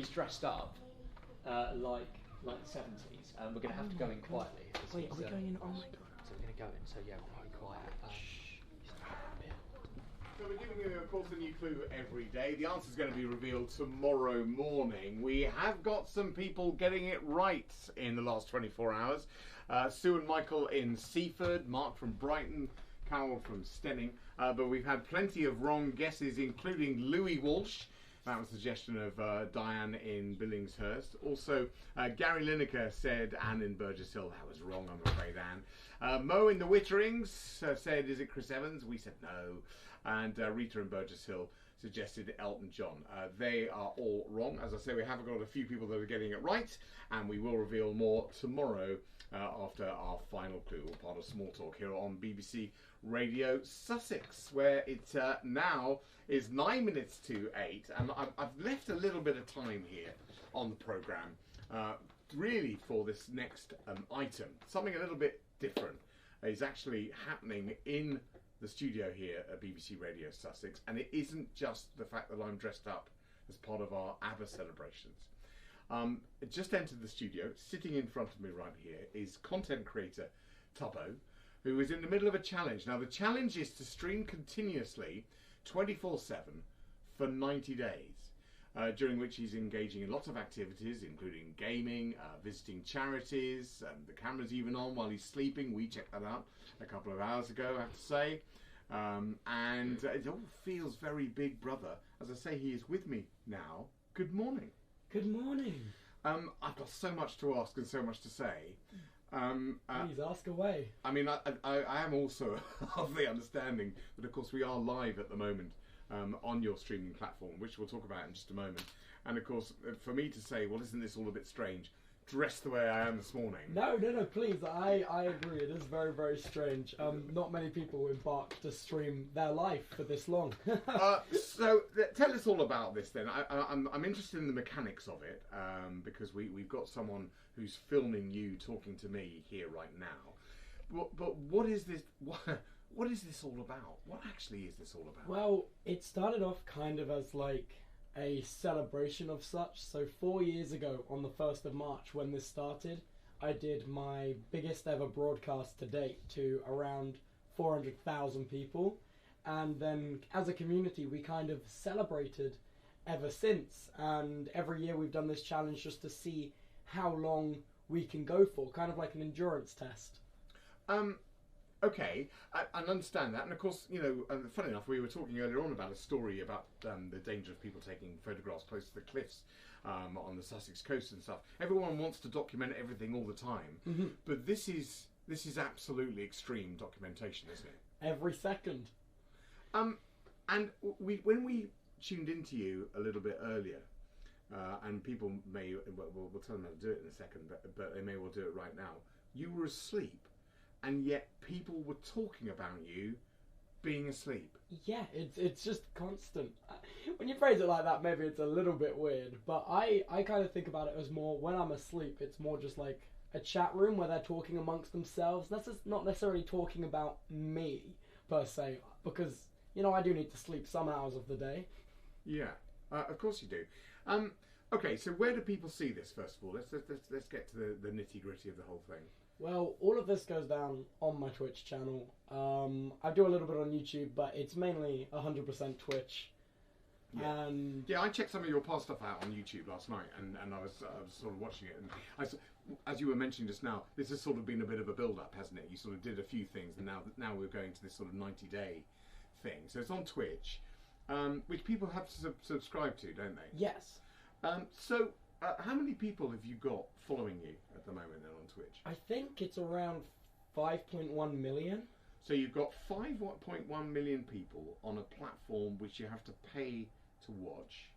He's dressed up like the 70s, and we're going to have to go in quietly. Wait, are we going in? Oh my god. So we're going to go in, so yeah, quite quiet. So we're giving you, of course, a new clue every day. The answer is going to be revealed tomorrow morning. We have got some people getting it right in the last 24 hours. Sue and Michael in Seaford, Mark from Brighton, Carol from Stenning. But we've had plenty of wrong guesses, including Louis Walsh. That was a suggestion of Diane in Billingshurst. Also, Gary Lineker said Anne in Burgess Hill. That was wrong, I'm afraid, Anne. Mo in the Witterings said, is it Chris Evans? We said no. And Rita in Burgess Hill suggested Elton John. They are all wrong. As I say, we have got a few people that are getting it right, and we will reveal more tomorrow after our final clue, or part of Small Talk here on BBC Radio Sussex, where it now is 9 minutes to 8, and I've left a little bit of time here on the programme, really for this next item. Something a little bit different is actually happening in the studio here at BBC Radio Sussex, and it isn't just the fact that I'm dressed up as part of our ABBA celebrations. Just entered the studio, sitting in front of me right here is content creator Tubbo, who is in the middle of a challenge. Now the challenge is to stream continuously 24/7 for 90 days, during which he's engaging in lots of activities, including gaming, visiting charities, the camera's even on while he's sleeping. We checked that out a couple of hours ago, I have to say. And it all feels very Big Brother. As I say, he is with me now. Good morning. Good morning. I've got so much to ask and so much to say. Please ask away. I mean, I am also of the understanding that, of course, we are live at the moment on your streaming platform, which we'll talk about in just a moment. And, of course, for me to say, well, isn't this all a bit strange, dressed the way I am this morning? No, please. I agree. It is very, very strange. Not many people embark to stream their life for this long. So tell us all about this then. I'm interested in the mechanics of it, because we've got someone who's filming you talking to me here right now. But what is this? What is this all about? What actually is this all about? Well, it started off kind of as like a celebration of such. So 4 years ago, on the 1st of March, when this started, I did my biggest ever broadcast to date to around 400,000 people. And then as a community, we kind of celebrated ever since. And every year we've done this challenge just to see how long we can go for, kind of like an endurance test. Okay, I understand that, and of course, you know, funny enough, we were talking earlier on about a story about the danger of people taking photographs close to the cliffs on the Sussex coast and stuff. Everyone wants to document everything all the time, but this is absolutely extreme documentation, isn't it? Every second. And when we tuned into you a little bit earlier, and people may, we'll tell them how to do it in a second, but they may well do it right now. You were asleep. And yet people were talking about you being asleep. Yeah, it's just constant. When you phrase it like that, maybe it's a little bit weird. But I kind of think about it as more, when I'm asleep, it's more just like a chat room where they're talking amongst themselves. That's just not necessarily talking about me, per se. Because, you know, I do need to sleep some hours of the day. Yeah, of course you do. Okay, so where do people see this, first of all? Let's get to the nitty-gritty of the whole thing. Well, all of this goes down on my Twitch channel. I do a little bit on YouTube, but it's mainly 100% Twitch. Yeah. And yeah, I checked some of your past stuff out on YouTube last night, and I was sort of watching it. And as you were mentioning just now, this has sort of been a bit of a build-up, hasn't it? You sort of did a few things, and now we're going to this sort of 90-day thing. So it's on Twitch, which people have to subscribe to, don't they? yes. So how many people have you got following you at the moment then on Twitch? I think it's around 5.1 million. So you've got 5.1 million people on a platform which you have to pay to watch.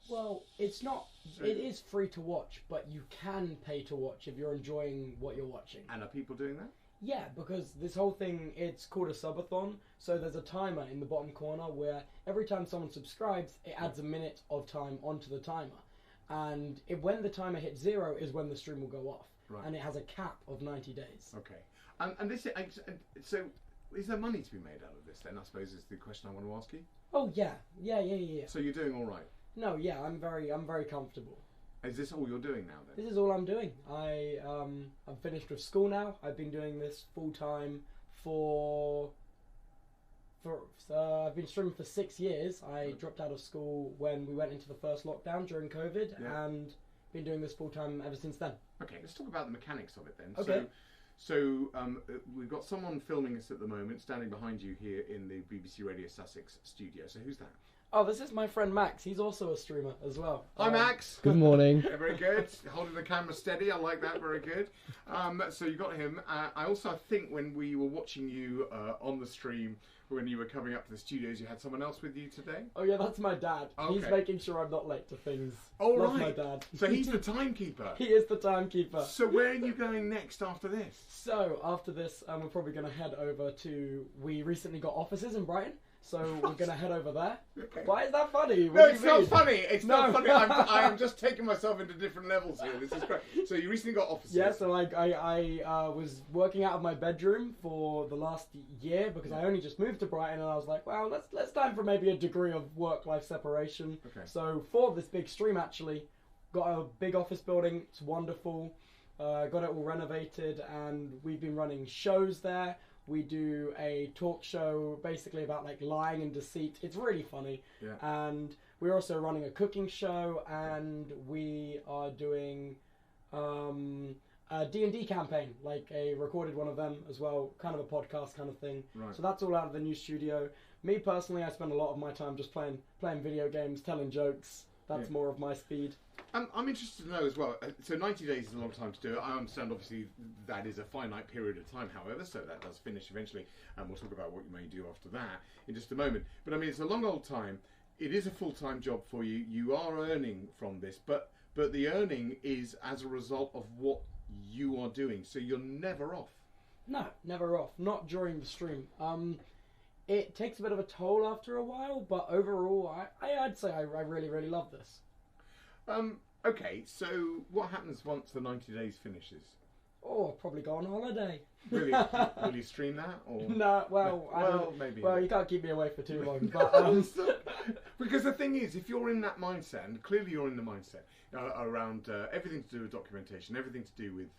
Well, it's not. So, it is free to watch, but you can pay to watch if you're enjoying what you're watching. And are people doing that? Yeah, because this whole thing, it's called a Subathon. So there's a timer in the bottom corner where every time someone subscribes, it adds a minute of time onto the timer. And when the timer hits 0 is when the stream will go off. Right. And it has a cap of 90 days. Okay. And this, so is there money to be made out of this then, I suppose, is the question I want to ask you? Oh, yeah. Yeah. So you're doing all right? No, yeah, I'm very comfortable. Is this all you're doing now then? This is all I'm doing. I'm finished with school now. I've been doing this full time I've been streaming for 6 years. I dropped out of school when we went into the first lockdown during COVID, and been doing this full time ever since then. Okay, let's talk about the mechanics of it then. Okay. So we've got someone filming us at the moment, standing behind you here in the BBC Radio Sussex studio. So who's that? Oh, this is my friend Max. He's also a streamer as well. Hi, Max. Good morning. Yeah, very good. Holding the camera steady. I like that. Very good. So you got him. I also think when we were watching you on the stream, when you were coming up to the studios, you had someone else with you today? Oh, yeah, that's my dad. Okay. He's making sure I'm not late to things. Oh, Love right. my dad. So he's the timekeeper. He is the timekeeper. So where are you going next after this? So, after this, we're probably going to head over to... We recently got offices in Brighton, so we're going to head over there. Okay. Why is that funny? No, it's not funny. It's not funny. I am just taking myself into different levels here. This is great. So you recently got offices. Yeah, so I was working out of my bedroom for the last year because I only just moved to Brighton, and I was like, well, let's time for maybe a degree of work-life separation. Okay. So for this big stream, actually, got a big office building. It's wonderful. Got it all renovated, and we've been running shows there. We do a talk show basically about like lying and deceit. It's really funny. Yeah. And we're also running a cooking show, and we are doing a D&D campaign, like a recorded one of them as well, kind of a podcast kind of thing. Right. So that's all out of the new studio. Me personally, I spend a lot of my time just playing video games, telling jokes. That's more of my speed. I'm interested to know as well. So 90 days is a long time to do it. I understand, obviously, that is a finite period of time, however, so that does finish eventually. And we'll talk about what you may do after that in just a moment. But I mean, it's a long old time. It is a full-time job for you. You are earning from this, but the earning is as a result of what you are doing. So you're never off. No, never off. Not during the stream. It takes a bit of a toll after a while, but overall, I'd say I really, really love this. Okay, so what happens once the 90 days finishes? Oh, I'll probably go on holiday. Will you stream that? Or? No, well, maybe. Well, you can't keep me away for too long. But because the thing is, if you're in that mindset, and clearly you're in the mindset around everything to do with documentation, everything to do with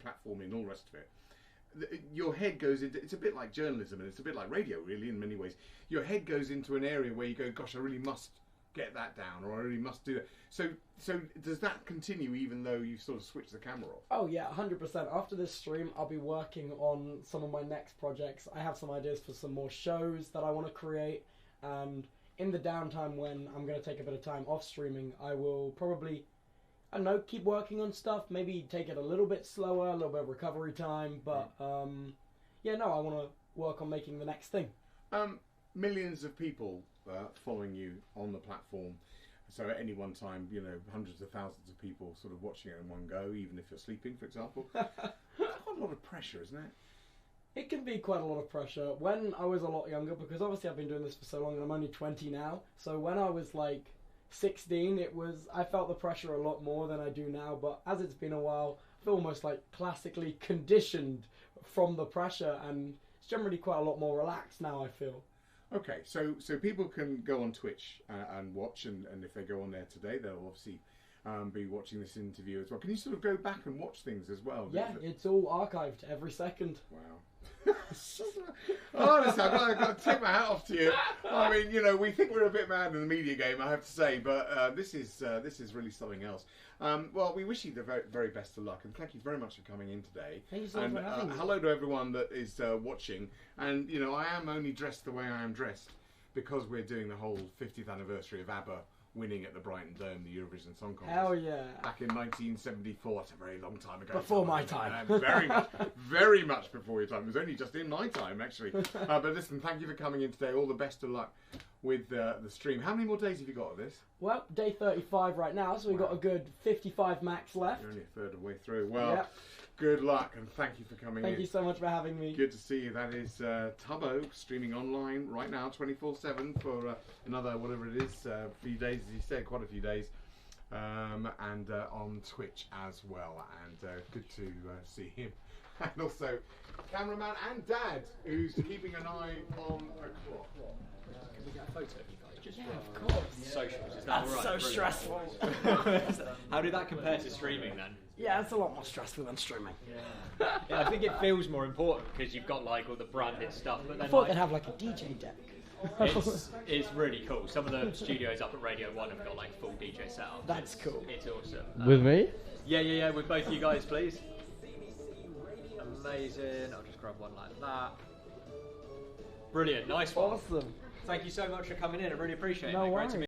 platforming and all the rest of it, your head goes into, it's a bit like journalism and it's a bit like radio really in many ways. Your head goes into an area where you go, gosh, I really must get that down, or I really must do that. So does that continue even though you sort of switch the camera off? Oh yeah, 100%. After this stream, I'll be working on some of my next projects. I have some ideas for some more shows that I want to create, and in the downtime when I'm going to take a bit of time off streaming, I will probably, I don't know, keep working on stuff, maybe take it a little bit slower, a little bit of recovery time, but yeah, no, I want to work on making the next thing. Millions of people following you on the platform, so at any one time, you know, hundreds of thousands of people sort of watching it in one go, even if you're sleeping, for example. It's quite a lot of pressure, isn't it? It can be quite a lot of pressure. When I was a lot younger, because obviously I've been doing this for so long and I'm only 20 now, so when I was like 16, I felt the pressure a lot more than I do now, but as it's been a while, I feel almost like classically conditioned from the pressure, and it's generally quite a lot more relaxed now, I feel. Okay, so people can go on Twitch and watch, and if they go on there today, they'll obviously be watching this interview as well. Can you sort of go back and watch things as well? Yeah, it's all archived every second. Wow. Honestly, I've got to take my hat off to you. I mean, you know, we think we're a bit mad in the media game, I have to say, but this is really something else. Well, we wish you the very, very best of luck, and thank you very much for coming in today. Thank you so much for having me. Hello to everyone that is watching, and you know, I am only dressed the way I am dressed because we're doing the whole 50th anniversary of ABBA winning at the Brighton Dome, the Eurovision Song Contest. Hell yeah. Back in 1974, it's a very long time ago. Before my time. Very much before your time. It was only just in my time, actually. But listen, thank you for coming in today. All the best of luck with the stream. How many more days have you got of this? Well, day 35 right now, so we've got a good 55 max left. You're only a third of the way through. Well, yep. Good luck, and thank you for coming in. Thank you so much for having me. Good to see you. That is Tubbo, streaming online right now, 24/7 for another, whatever it is, few days, as you said, quite a few days. and on Twitch as well. And good to see him. And also cameraman and dad, who's keeping an eye on the clock. Can we get a photo of you guys? Just of course. Socials, is that That's all right? so Brilliant. stressful. How did that compare to streaming then? Yeah, it's a lot more stressful than streaming. Yeah, I think it feels more important because you've got like all the branded stuff. But then I thought like, they'd have like a DJ deck. it's really cool. Some of the studios up at Radio 1 have got like full DJ setup. That's cool. It's awesome. With me? Yeah, with both you guys, please. Amazing. I'll just grab one like that. Brilliant, nice one. Awesome. Thank you so much for coming in. I really appreciate it. No Great to worries.